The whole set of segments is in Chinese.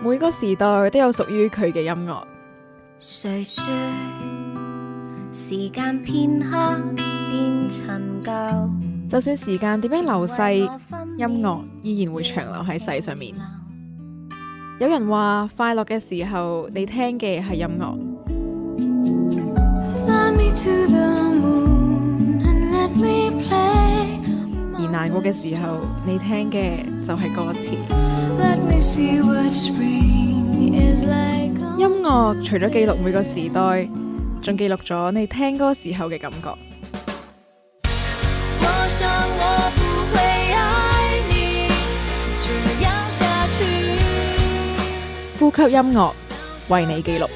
每個時代都有屬於佢嘅音樂。誰說時間片刻變陳舊？就算時間點樣流逝，音樂依然會長留喺世上面。有人話快樂嘅時候，你聽嘅係音樂；而難過嘅時候，你聽嘅就係歌詞。音樂除咗記錄每個時代，仲記錄咗你聽歌時候嘅感覺。我想我不會愛你這樣下去。呼吸音樂，為你記錄。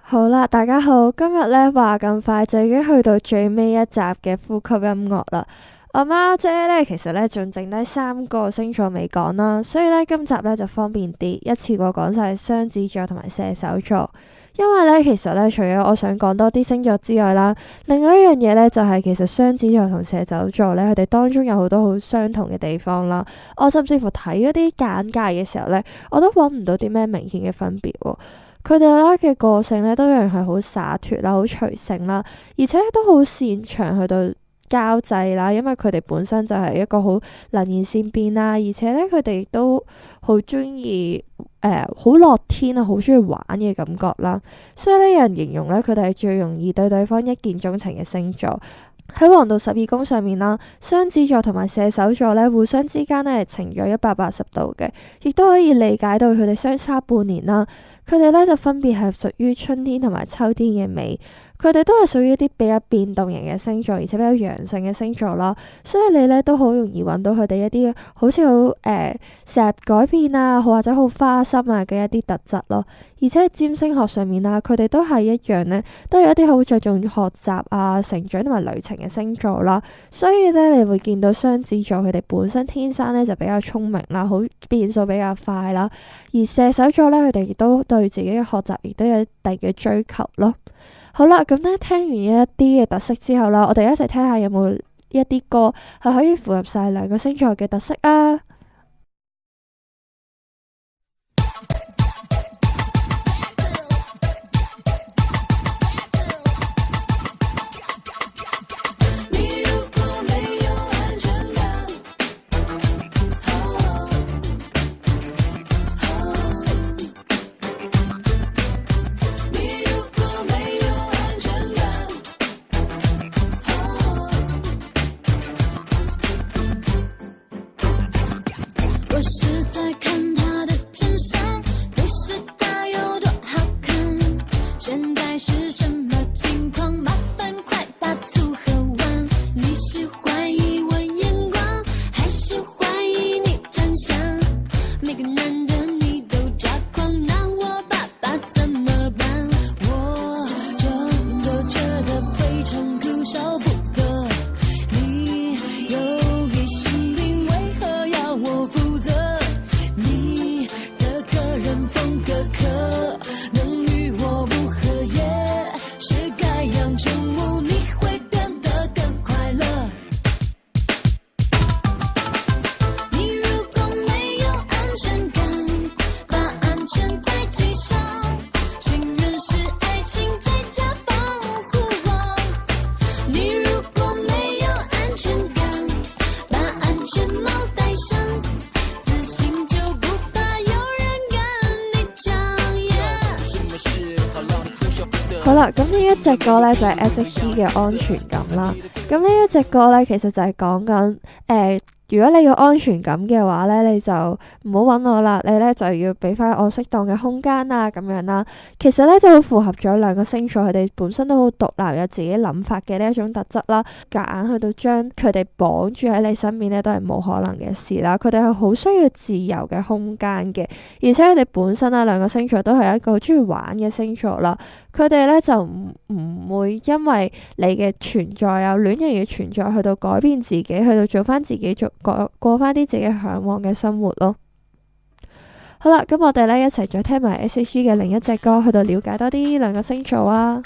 好啦，大家好，今日呢話咁快就已經去到最尾一集嘅呼吸音樂啦。我貓姐呢其實呢仲剩低3個星座未講啦，所以呢今集呢就方便啲，一次過講晒雙子座同埋射手座。因為呢其實呢除咗我想講多啲星座之外啦，另外一樣嘢呢就係其實雙子座同射手座呢，佢哋當中有好多好相同嘅地方啦。我甚至乎睇嗰啲簡介嘅時候呢，我都揾唔到啲咩明顯嘅分別喎。佢哋咧嘅個性咧都一樣係好灑脫啦，好隨性啦，而且都好擅長去到交際啦，因為佢哋本身就係一個好能言善辯啦，而且咧佢哋亦都好中意好樂天啊，好中意玩嘅感覺啦，所以咧有人形容咧佢哋係最容易對對方一見鍾情嘅星座。喺黃道12宮上面啦，雙子座同埋射手座咧互相之間咧係呈咗180度嘅，亦都可以理解到佢哋相差半年啦。佢哋咧就分別係屬於春天同埋秋天嘅尾，佢哋都係屬於一啲比較變動型嘅星座，而且比較陽性嘅星座啦。所以你咧都好容易揾到佢哋一啲好似好成日改變啊，或者好花心啊嘅一啲特質咯。而且喺占星學上面啦，佢哋都係一樣呢，都有一啲好着重學習啊、成長同埋旅程嘅星座啦。所以咧，你會見到雙子座佢哋本身天生咧就比較聰明啦，好變數比較快啦。而射手座咧，佢哋亦都對自己嘅學習亦都有一定嘅追求咯。好啦，咁咧聽完一啲嘅特色之後啦，我哋一齊聽下有冇一啲歌係可以符合晒兩個星座嘅特色啊！好啦，咁呢一隻歌呢，就係 S.H.E 嘅安全感啦。咁呢一隻歌呢，其實就係講緊如果你要安全感嘅話呢，你就唔好揾我啦，你呢就要俾翻我適當嘅空間啊，咁樣啦。其實呢就好符合咗兩個星座佢哋本身都好獨立，有自己諗法嘅呢一種特質啦。夾硬去到將佢哋綁住喺你身邊呢，都係冇可能嘅事啦。佢哋係好需要自由嘅空間嘅，而且佢哋本身啦兩個星座都係一個好中意玩嘅星座啦。佢哋呢就唔會因為你嘅存在啊，戀人嘅存在去到改變自己，去到做翻自己過翻啲自己嚮往嘅生活咯。好啦，咁我哋呢一齊再聽埋 S.H.E 嘅另一隻歌，去到了解多啲兩個星座啊。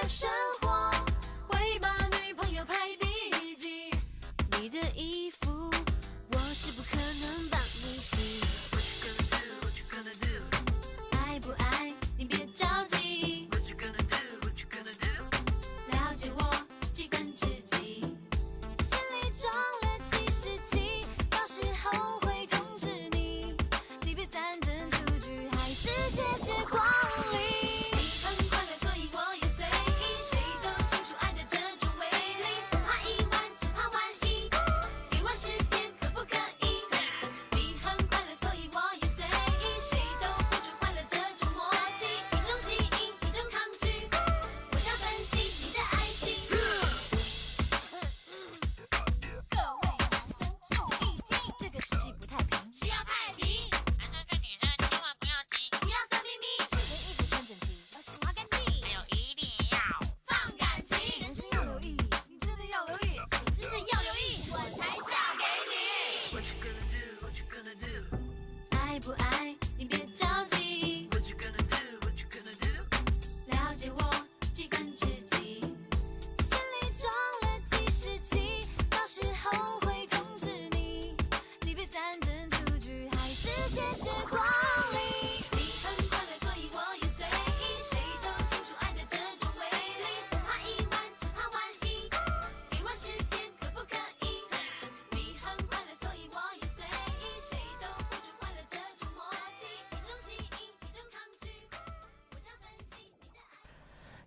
的生活，会把女朋友排第一集。你的衣服我是不可能帮你洗。What you gonna do? 爱不爱你别着急。What you gonna do? 了解我几分之几，心里装了计时器，到时候会通知你。你别三针出局，还是谢谢光临。你很快乐，所以我也随意，谁都清楚爱的这种威力，不怕意外，只怕万一，给我时间可不可以？你很快乐，所以我也随意，谁都捕捉坏了这种默契，一种吸引，一种抗拒，我想分析你的爱情。各位男生注意听，这个世纪不太平，需要太平。男生追女生千万不要急，不要色眯眯，首先衣服穿整齐，要洗花干净，还有一定要放感情。人生要留意，你真的要留意，你真的要留意，我才嫁给你。What you gonna do? What you gonna do? 爱不爱你别着急。What you gonna do? What you gonna do? 了解我几分之几，心里装了计时器，到时候会通知你。你别三针出局，还是谢谢光临。你很快乐，所以我也随意，谁都清楚爱的这种威力，不怕意外，只怕万一，给我时间可不可以？你很快乐，所以我也随意，谁都捕捉坏了这种默契，一种吸引，一种抗拒，我想分析你的爱。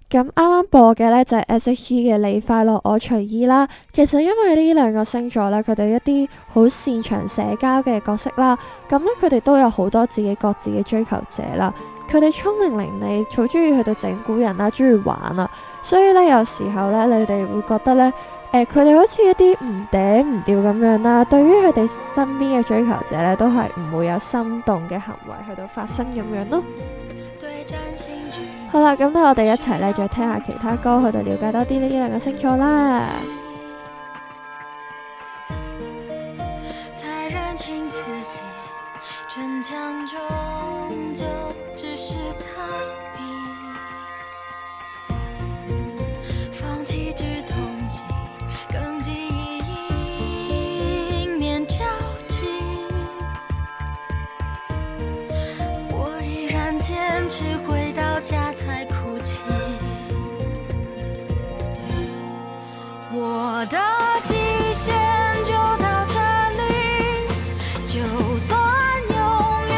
咁啱啱播嘅呢就係 S.H.E 嘅你快樂我隨意啦。其實因為呢兩個星座呢，佢哋一啲好擅長社交嘅角色啦，咁呢，佢哋都有好多自己各自嘅追求者啦。佢哋聰明伶俐，好中意去到整蠱人啦，中意玩啊，所以呢，有時候呢，你哋會覺得呢，佢哋好似一啲唔嗲唔吊咁樣啦。對於佢哋身邊嘅追求者呢，都係唔會有心動嘅行為去到發生咁樣咯。好啦，咁呢，我哋一齊呢，再聽下其他歌，去到了解多啲呢兩個星座啦。才認清自己，逞強終究只是逃避，放棄只痛擊，更記憶迎面交集。我依然堅持回到家才哭泣，我的極限就到這裡，就算永遠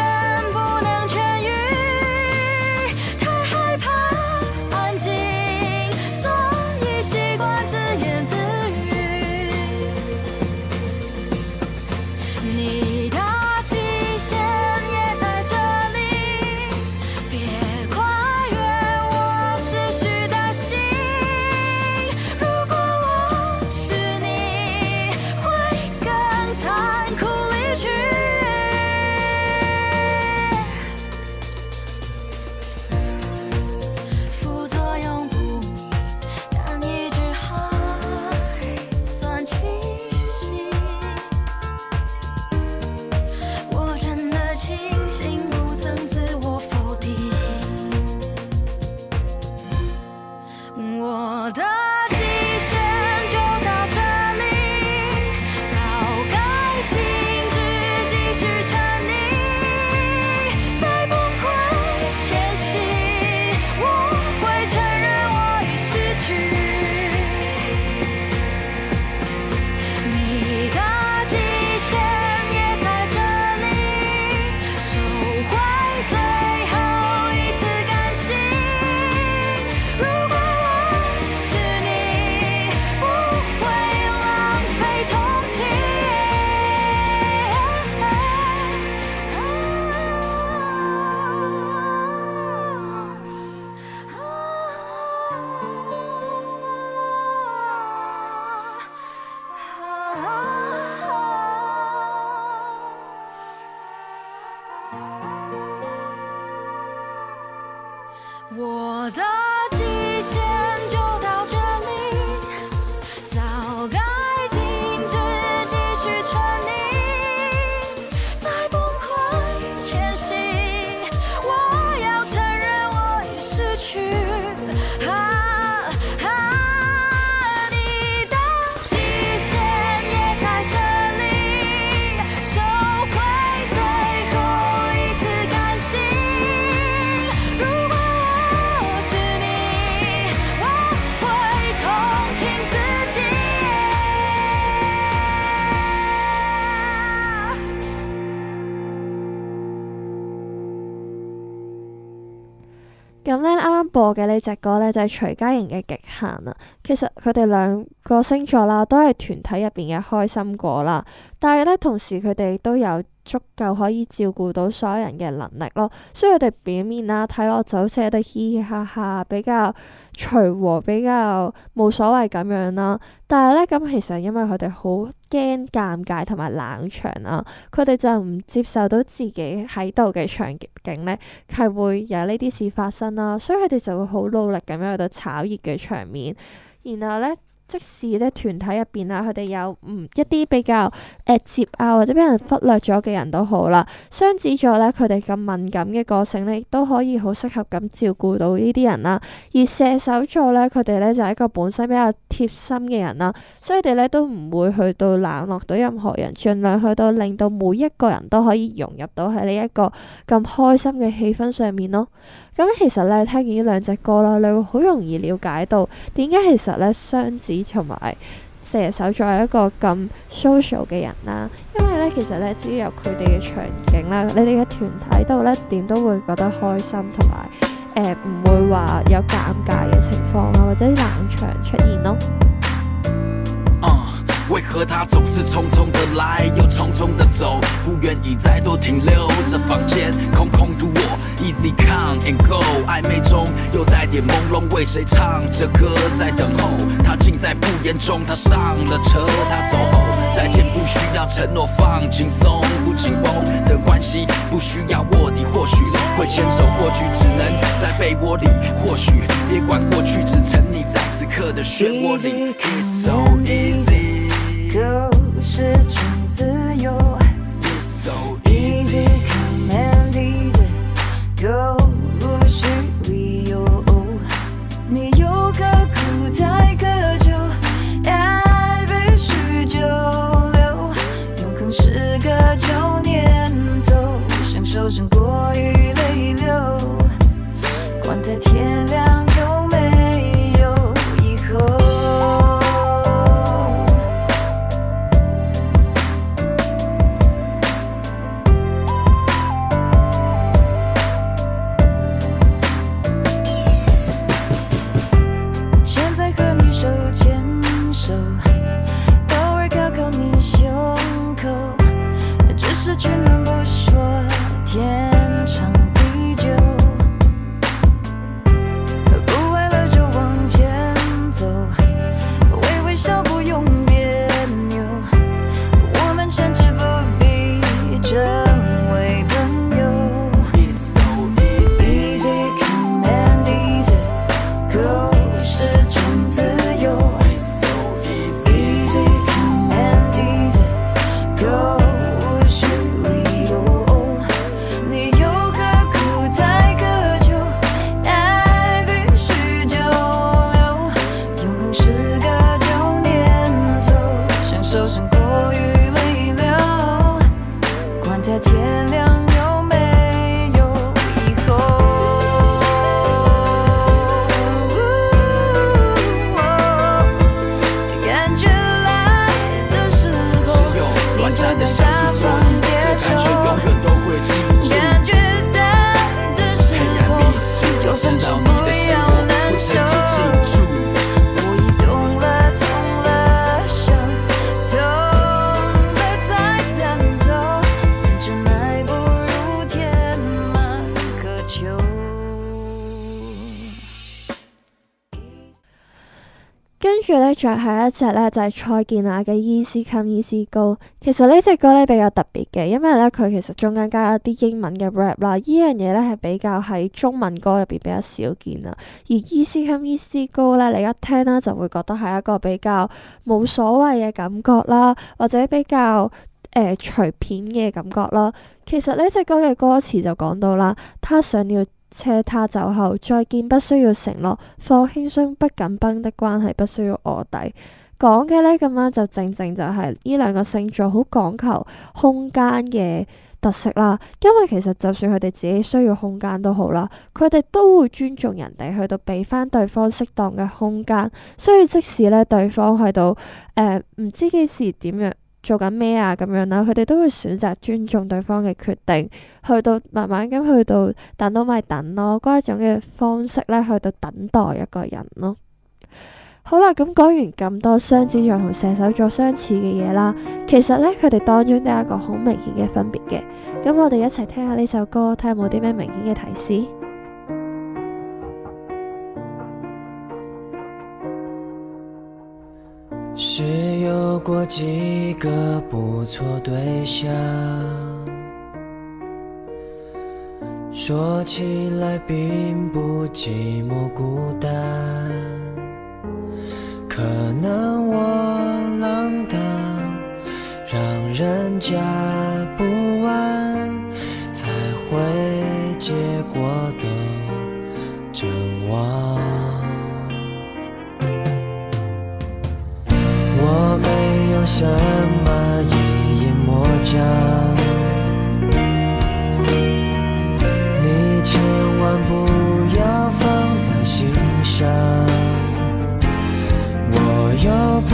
不能痊癒，太害怕安靜，所以習慣自言自語。你的極限也在這裡，別跨越我失去的心。如果我是你啱播嘅呢隻歌呢，就係徐佳瑩嘅《極限》啊。其實佢哋兩個星座啦，都係團體入邊嘅開心果啦，但係呢，同時佢哋都有足夠可以照顧到所有人嘅能力咯，所以佢哋表面啦睇落就好似喺度嘻嘻哈哈，比較隨和，比較冇所謂咁樣啦。但係咧咁其實因為佢哋好驚尷尬同埋冷場啦，佢哋就唔接受到自己喺度嘅場景咧係會有呢啲事發生啦，所以佢哋就會好努力咁樣喺度炒熱嘅場面，然後咧。即使咧團體入邊啊，佢哋有一啲比較接啊或者俾人忽略咗嘅人都好啦，雙子座咧佢哋咁敏感嘅個性咧，亦都可以好適合咁照顧到呢啲人啦。而射手座咧，佢哋咧就係一個本身比較貼心嘅人啦，所以佢哋咧都唔會去到冷落到任何人，盡量去到令到每一個人都可以融入到喺呢一個咁開心嘅氣氛上面咯。咁其實咧聽完呢兩隻歌啦，你會好容易了解到點解其實咧雙子同埋射手座係一個咁 social 嘅人啦，因為咧其實咧只要有佢哋嘅場景啦，你哋嘅團體度咧點都會覺得開心，同埋唔會話有尷尬嘅情況啊或者冷場出現咯。为何他总是匆匆的来，又匆匆的走，不愿意再多停留。这房间空空如我 ，Easy come and go， 暧昧中又带点朦胧，为谁唱着歌在等候？他尽在不言中，他上了车，他走后再见不需要承诺，放轻松，不紧绷的关系不需要卧底，或许会牵手，或许只能在被窝里，或许别管过去，只沉溺在此刻的漩涡里。It's so easy。故事中自由 It's so easy easy come and easy go， 无需理由。你有个苦在渴求，爱必须久留，永恒是个旧念头，享受胜过于泪流，管它天亮有没有以后。手牵手，偶尔靠靠你胸口，只是取暖不说天长地久，不为了就往前走，微微笑不用别扭，我们甚至不必成为朋友。 It's so easy Easy come and easy go， 是种自由。天亮有没有以后？感觉来的时候，只有短暂的相处，所以这感觉永远都会记住。感觉淡的时候，就分手不要难受。我已懂了，痛了，伤痛了，再参透。真爱不如天马渴求。跟住咧，再下一隻咧就係蔡健雅嘅 Easy Come Easy Go。其實呢隻歌咧比較特別嘅，因為咧佢其實中間加一啲英文嘅 rap 啦，呢樣嘢咧係比較喺中文歌入邊比較少見啦。而 Easy Come Easy Go 咧，你一聽啦就會覺得係一個比較冇所謂嘅感覺啦，或者比較隨便嘅感覺啦。其實呢隻歌嘅歌詞就講到啦，他上了車，他走後，再見不需要承諾，放輕鬆不緊繃的關係不需要臥底。講嘅呢，咁啱就正正就係呢兩個星座好講求空間嘅特色啦。因為其實就算佢哋自己需要空間都好啦，佢哋都會尊重人哋去到俾翻對方適當嘅空間。所以即使呢對方喺度唔知幾時點樣做緊咩啊咁樣啦，佢哋都會選擇尊重對方嘅決定，去到慢慢咁去到等到咪等咯，嗰一種嘅方式咧，去到等待一個人咯。好啦，咁講完咁多雙子座同射手座相似嘅嘢啦，其實咧佢哋當中都有一個好明顯嘅分別嘅。咁我哋一齊聽下呢首歌，睇下有冇啲咩明顯嘅提示。是有過幾個不錯對象，說起來並不寂寞孤單，可能我浪蕩，讓人家不安，才會結果都陣亡。我沒有什麼一眼魔障，你千萬不要放在心上，我又不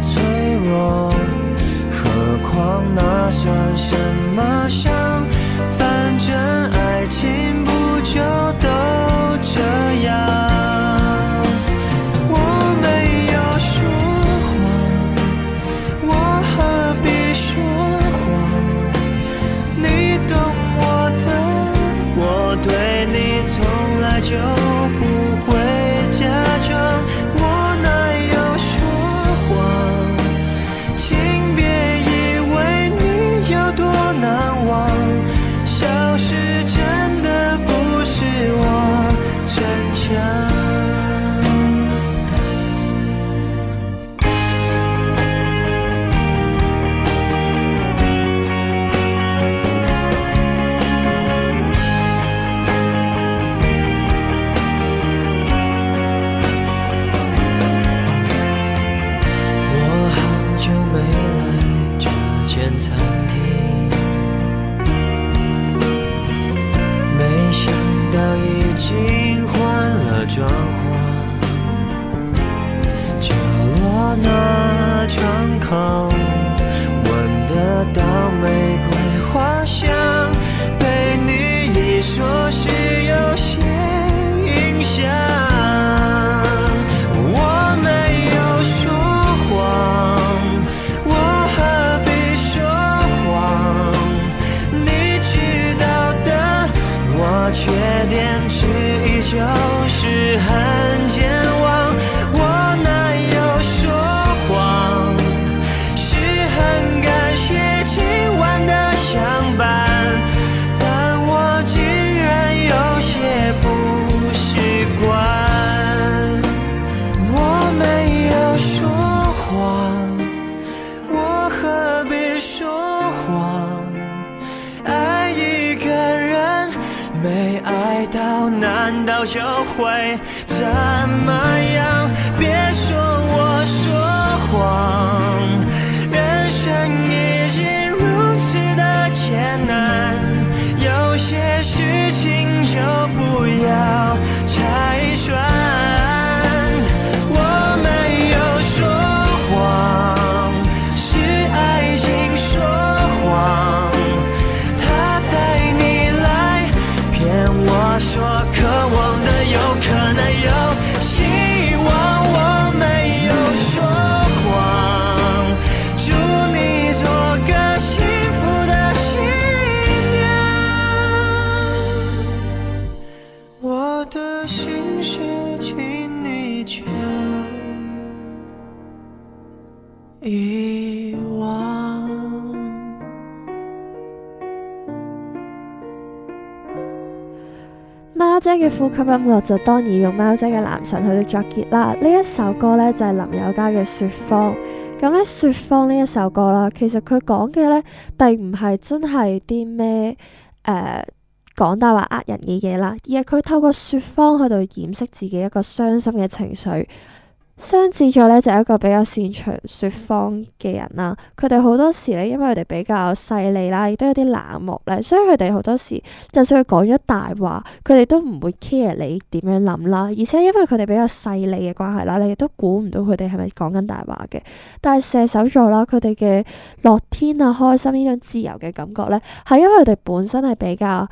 脆弱，何況那算什麼傷，反正愛情不就都這樣。就不會假裝，我哪有說謊，請別以為你有多難忘，消失真的不是我逞強。餐廳，沒想到已經換了裝潢，角落那窗口聞得到玫瑰花香，被你一說是有些印象，我沒有說謊，缺點之一就是很健忘，我哪有說謊，是很感謝今晚的相伴，但我竟然有些不習慣，我沒有說謊，我何必說謊，愛一個人沒愛到，難道就會怎麼樣？別說我說謊，人生已經如此的艱難，有些事情就不要拆穿。我沒有說謊，是愛情說謊，我說渴望的有可能有希望，我沒有說謊，祝你做個幸福的新娘，我的心事請你就遺忘。貓姐嘅呼吸音樂就當然用貓姐嘅男神去到作結啦。呢一首歌呢，就係林宥嘉嘅《說謊》。咁呢《說謊》呢一首歌啦，其實佢講嘅呢，並唔係真係啲咩講大話呃人嘅嘢啦，而係佢透過說謊去到掩飾自己一個傷心嘅情緒。雙子座咧就係一個比較擅長說謊嘅人啦，佢哋好多時咧，因為佢哋比較細膩啦，亦都有啲冷漠咧，所以佢哋好多時就算佢講咗大話，佢哋都唔會 care 你點樣諗啦。而且因為佢哋比較細膩嘅關係啦，你亦都估唔到佢哋係咪講緊大話嘅。但係射手座啦，佢哋嘅樂天啊、開心呢種自由嘅感覺咧，係因為佢哋本身係比較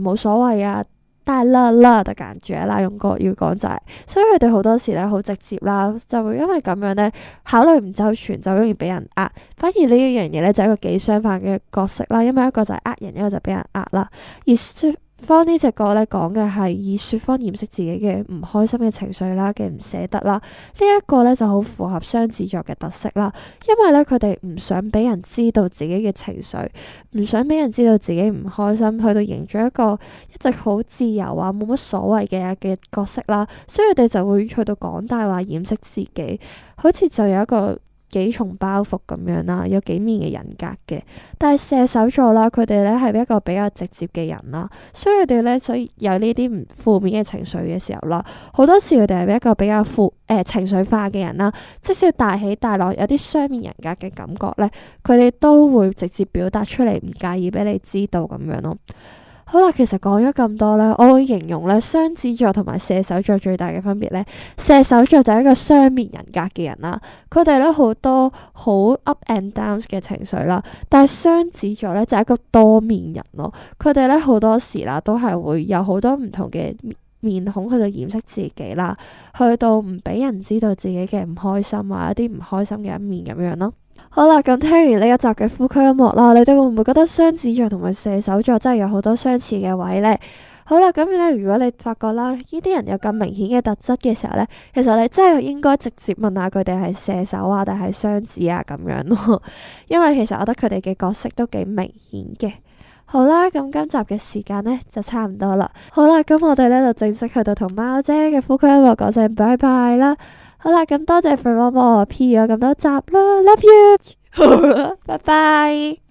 冇所謂啊。大啦啦嘅感覺啦，用國語講就係，所以佢哋好多時咧好直接啦，就會因為咁樣咧考慮唔周全，就容易俾人呃。反而呢一樣嘢咧就係一個幾相反嘅角色啦，因為一個就係呃人，一個就俾人呃啦。而說謊呢隻歌咧講嘅係以說謊掩飾自己嘅唔開心嘅情緒啦，嘅唔捨得啦，呢一個咧就好符合雙子座嘅特色啦，因為咧佢哋唔想俾人知道自己嘅情緒，唔想俾人知道自己唔開心，去到營造一個一直好自由啊，冇乜所謂嘅角色啦，所以佢哋就會去到講大話掩飾自己，好似就有一個幾重包袱咁樣啦，有幾面嘅人格嘅。但係射手座啦，佢哋咧係一個比較直接嘅人啦，所以佢哋咧所以有呢啲唔負面嘅情緒嘅時候啦，好多時佢哋係一個比較情緒化嘅人啦，即使大起大落有啲雙面人格嘅感覺咧，佢哋都會直接表達出嚟，唔介意俾你知道咁樣咯。好啦，其實講咗咁多咧，我會形容咧雙子座同埋射手座最大嘅分別咧，射手座就係一個雙面人格嘅人啦，佢哋咧好多好 up and down 嘅情緒啦，但係雙子座咧就係一個多面人咯，佢哋咧好多時啦都係會有好多唔同嘅面孔去到掩飾自己啦，去到唔俾人知道自己嘅唔開心啊，一啲唔開心嘅一面咁樣咯。好啦，咁聽完呢一集嘅呼吸音樂啦，你哋會唔會覺得雙子座同埋射手座真係有好多相似嘅位呢？好啦，咁咧如果你發覺啦，呢啲人有咁明顯嘅特質嘅時候呢，其實你真係應該直接問下佢哋係射手啊定係雙子啊咁樣咯，因為其實我覺得佢哋嘅角色都幾明顯嘅。好啦，咁今集嘅時間呢就差唔多啦。好啦，咁我哋呢就正式去到同貓姐嘅呼吸音樂講聲拜拜啦。好啦，咁多謝 From 幫我 P 咗咁多集啦，Love you，拜拜。